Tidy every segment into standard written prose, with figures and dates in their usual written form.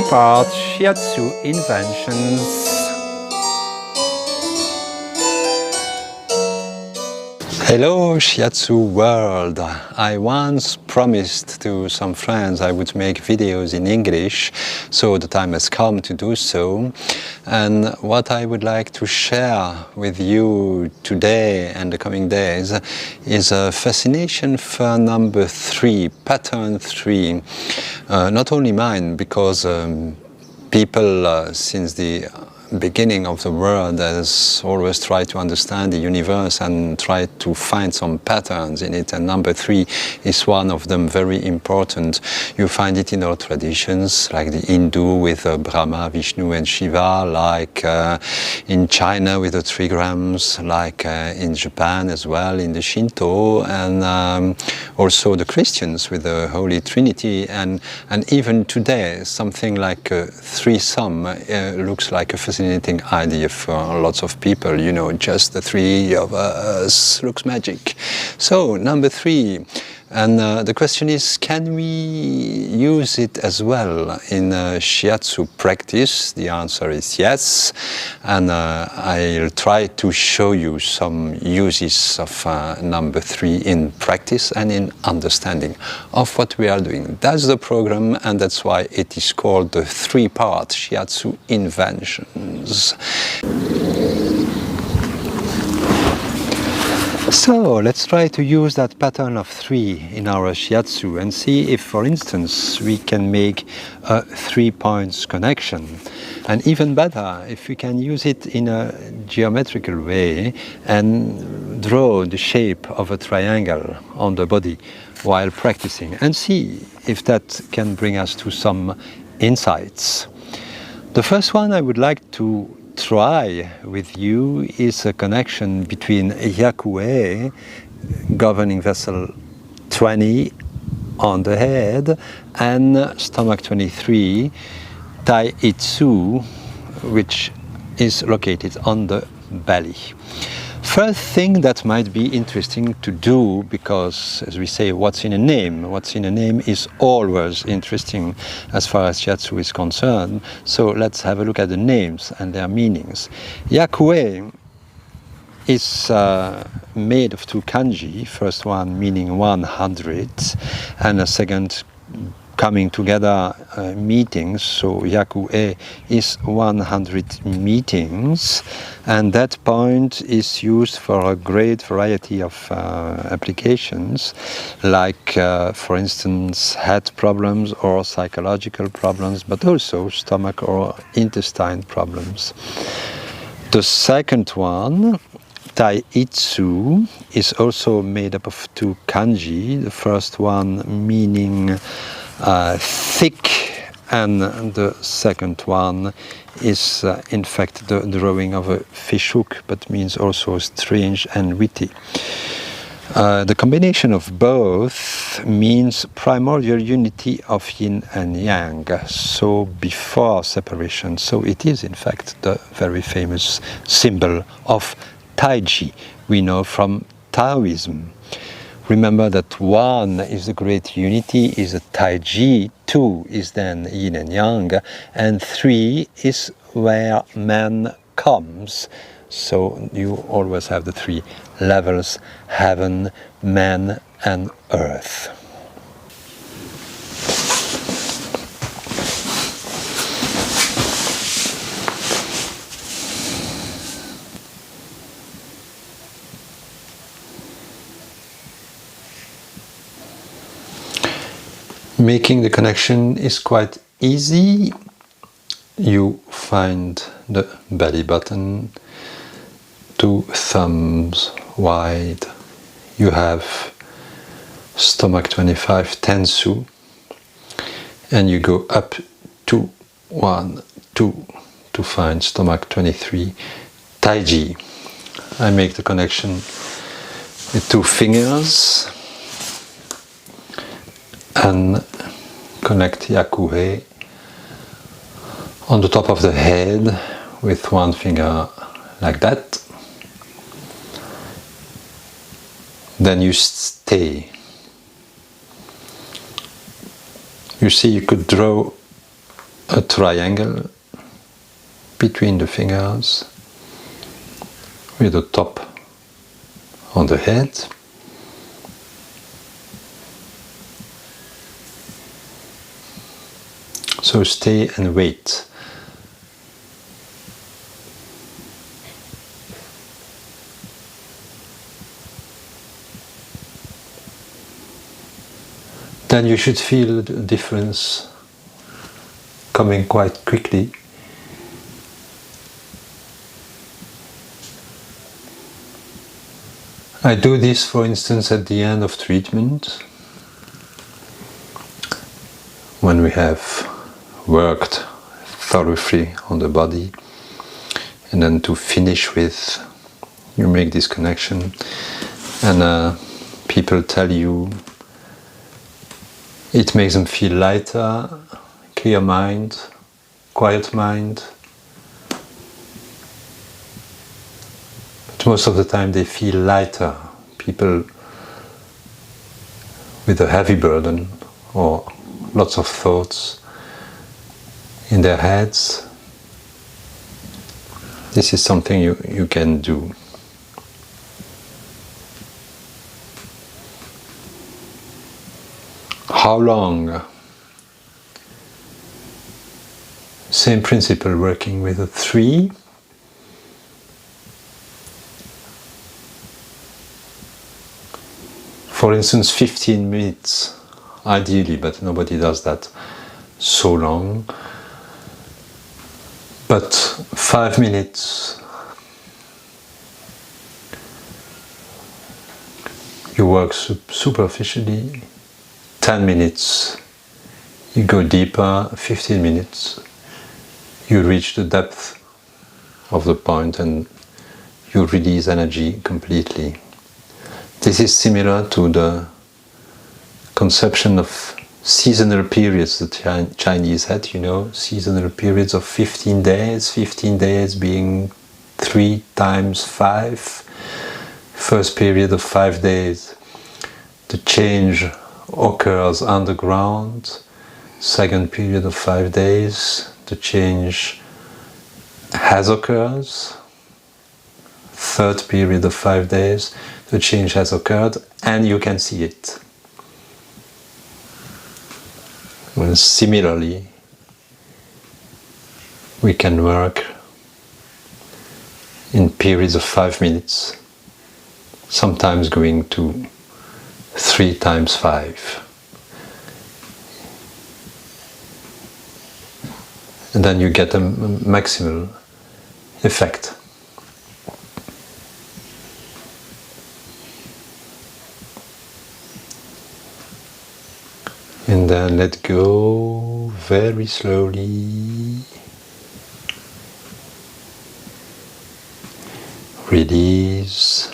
3-part Shiatsu inventions. Hello Shiatsu world! I once promised to some friends I would make videos in English, so the time has come to do so. And what I would like to share with you today and the coming days is a fascination for number 3, pattern 3. Not only mine, because people since the beginning of the world has always tried to understand the universe and tried to find some patterns in it, and number 3 is one of them, very important. You find it in our traditions, like the Hindu with Brahma, Vishnu and Shiva, like in China with the trigrams, like in Japan as well, in the Shinto, and also the Christians with the Holy Trinity, and even today something like a threesome looks like a fascinating idea for lots of people. You know, just the 3 of us looks magic. So number 3, and the question is, can we use it as well in Shiatsu practice? The answer is yes, and I'll try to show you some uses of number 3 in practice and in understanding of what we are doing. That's the program, and that's why it is called the 3-part Shiatsu inventions. So let's try to use that pattern of 3 in our Shiatsu and see if, for instance, we can make a 3 points connection. And even better, if we can use it in a geometrical way and draw the shape of a triangle on the body while practicing, and see if that can bring us to some insights. The first one I would like to try with you is a connection between Hyakue, governing vessel 20 on the head, and stomach 23, Taiitsu, which is located on the belly. First thing that might be interesting to do, because as we say, what's in a name? What's in a name is always interesting as far as Shiatsu is concerned. So let's have a look at the names and their meanings. Hyakue is made of 2 kanji, first one meaning 100 and a second coming together meetings, so Hyakue is 100 meetings, and that point is used for a great variety of applications, like for instance head problems or psychological problems, but also stomach or intestine problems. The second one, Taiitsu, is also made up of 2 kanji, the first one meaning thick, and the second one is in fact the drawing of a fish hook, but means also strange and witty. The combination of both means primordial unity of yin and yang, so before separation. So it is in fact the very famous symbol of Taiji we know from Taoism. Remember that 1 is the great unity, is a Taiji, 2 is then yin and yang, and 3 is where man comes. So you always have the 3 levels: heaven, man, and earth. Making the connection is quite easy. You find the belly button, 2 thumbs wide. You have stomach 25 tensu, and you go up 2, 1, 2 to find stomach 23 Taiji. I make the connection with 2 fingers and connect Hyakue on the top of the head with 1 finger like that. Then you stay. You see, you could draw a triangle between the fingers with the top on the head. So stay and wait. Then you should feel the difference coming quite quickly. I do this, for instance, at the end of treatment, when we have worked thoroughly on the body, and then to finish with, you make this connection, and people tell you it makes them feel lighter, clear mind, quiet mind. But most of the time they feel lighter. People with a heavy burden or lots of thoughts in their heads. This is something you can do. How long? Same principle, working with a 3. For instance, 15 minutes, ideally, but nobody does that so long. But 5 minutes, you work superficially. 10 minutes, you go deeper. 15 minutes, you reach the depth of the point and you release energy completely. This is similar to the conception of seasonal periods the Chinese had, you know, seasonal periods of 15 days being 3 times 5. First period of 5 days, the change occurs underground. Second period of 5 days, the change has occurred. Third period of 5 days, the change has occurred and you can see it. Well, similarly, we can work in periods of 5 minutes, sometimes going to 3 times 5. And then you get a maximal effect. And then let go very slowly. Release,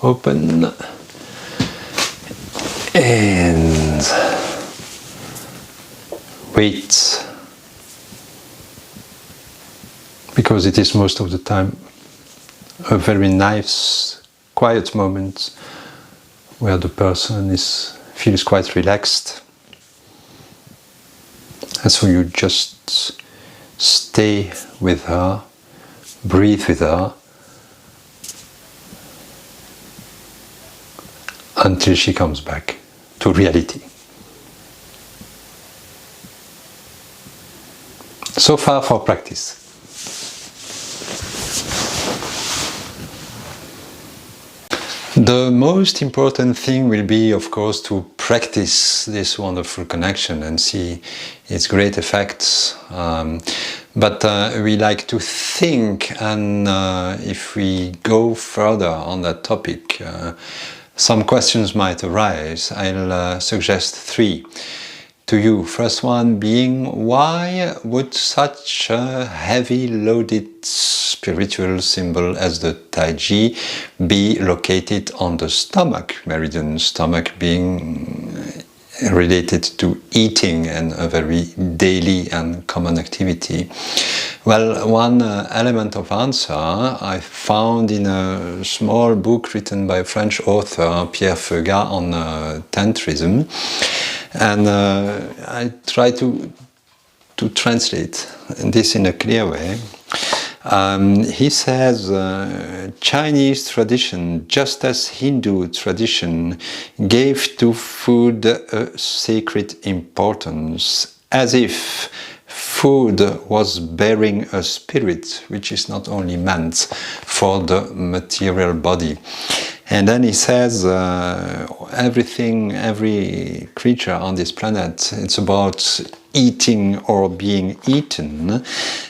open, and wait. Because it is most of the time a very nice, quiet moment where the person feels quite relaxed. And so you just stay with her, breathe with her, until she comes back to reality. So far for practice. The most important thing will be, of course, to practice this wonderful connection and see its great effects. But we like to think, and if we go further on that topic, some questions might arise. I'll suggest 3 to you. First one being, why would such a heavy loaded spiritual symbol as the Taiji be located on the stomach meridian, stomach being related to eating and a very daily and common activity? Well, one element of answer I found in a small book written by a French author, Pierre Feugat, on tantrism. And I try to to translate this in a clear way. He says, Chinese tradition, just as Hindu tradition, gave to food a sacred importance, as if food was bearing a spirit which is not only meant for the material body. And then he says, everything, every creature on this planet, it's about eating or being eaten.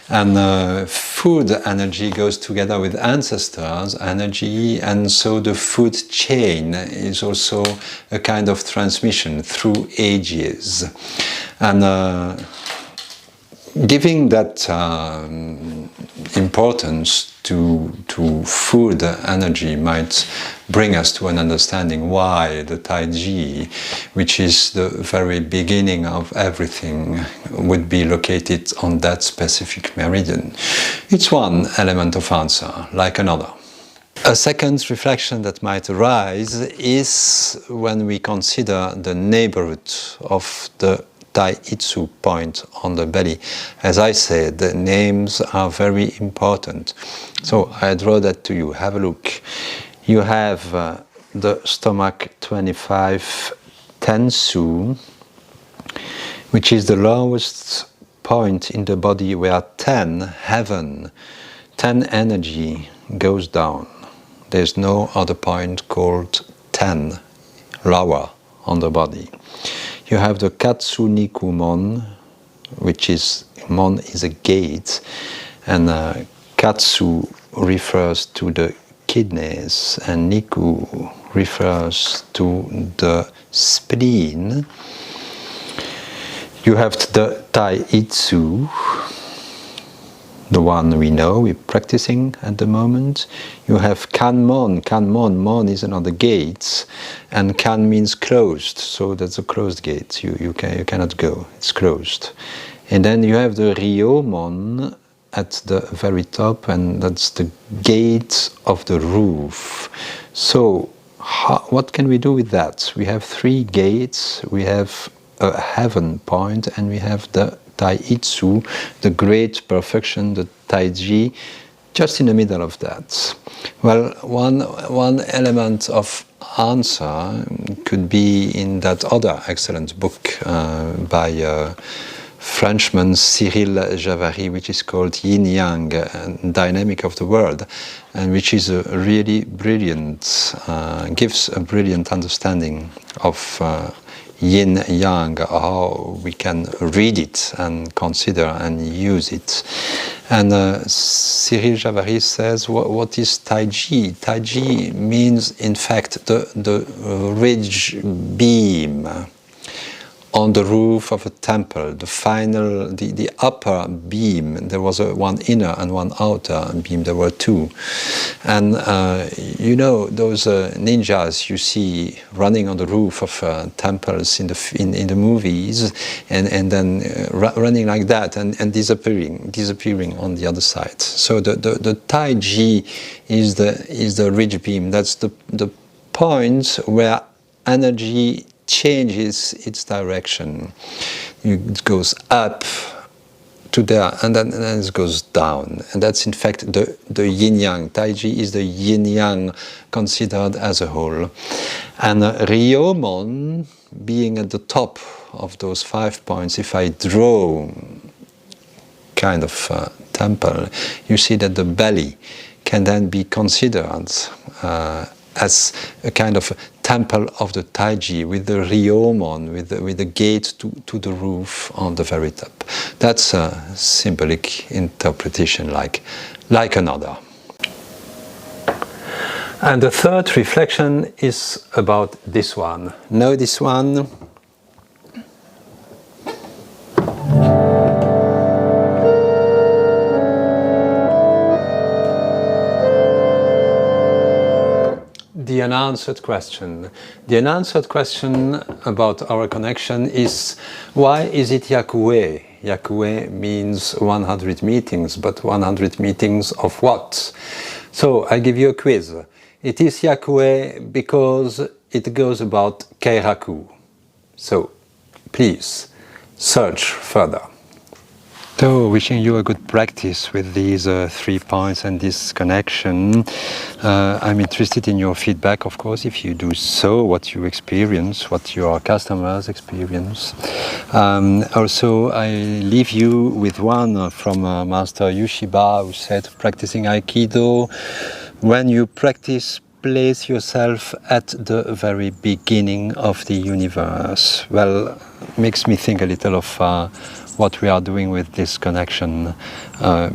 And food energy goes together with ancestors' energy, and so the food chain is also a kind of transmission through ages. And giving that importance to food energy might bring us to an understanding why the Taiji, which is the very beginning of everything, would be located on that specific meridian. It's one element of answer, like another. A second reflection that might arise is when we consider the neighborhood of the Taiitsu point on the belly. As I said, the names are very important. So I draw that to you. Have a look. You have the stomach 25 Tensu, which is the lowest point in the body where 10, heaven, 10 energy goes down. There's no other point called 10, lower on the body. You have the Katsu Niku Mon, which is, Mon is a gate, and Katsu refers to the kidneys, and Niku refers to the spleen. You have the Taiitsu, the one we know, we're practicing at the moment. You have Kanmon. Kanmon, Mon is another gate, and Kan means closed, so that's a closed gate. You cannot go, it's closed. And then you have the Ryomon at the very top, and that's the gate of the roof. So what can we do with that? We have three gates, we have a heaven point, and we have the Taiitsu, the great perfection, the Taiji, just in the middle of that. Well, one element of answer could be in that other excellent book by Frenchman Cyril Javary, which is called Yin Yang, Dynamic of the World, and which is a really brilliant, gives a brilliant understanding of yin yang, how we can read it and consider and use it. And Cyril Javary says, what is Taiji? Taiji means, in fact, the ridge beam on the roof of a temple, the upper beam. There was one inner and one outer beam. There were two. And you know those ninjas you see running on the roof of temples in the movies, and then running like that and disappearing on the other side. So the Taiji is the ridge beam. That's the point where energy changes its direction. It goes up to there, and then it goes down. And that's in fact the yin-yang. Taiji is the yin-yang considered as a whole. And Ryomon, being at the top of those 5 points, if I draw kind of temple, you see that the belly can then be considered as a kind of temple of the Taiji, with the Ryomon, with the gate to the roof on the very top. That's a symbolic interpretation like another. And the third reflection is about this one. Know this one? The unanswered question. The unanswered question about our connection is, why is it Hyakue? Hyakue means 100 meetings, but 100 meetings of what? So I give you a quiz. It is Hyakue because it goes about Keiraku. So please search further. So, wishing you a good practice with these 3 points and this connection. I'm interested in your feedback, of course, if you do so, what you experience, what your customers experience. Also, I leave you with one from Master Yushiba, who said, practicing Aikido, when you practice, place yourself at the very beginning of the universe. Well, makes me think a little of what we are doing with this connection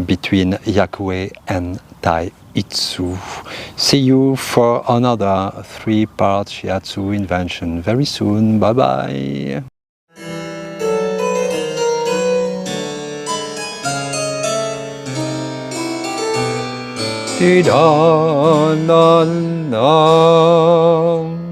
between Hyakue and Taiitsu. See you for another 3-part Shiatsu invention very soon. Bye bye. Di da la la.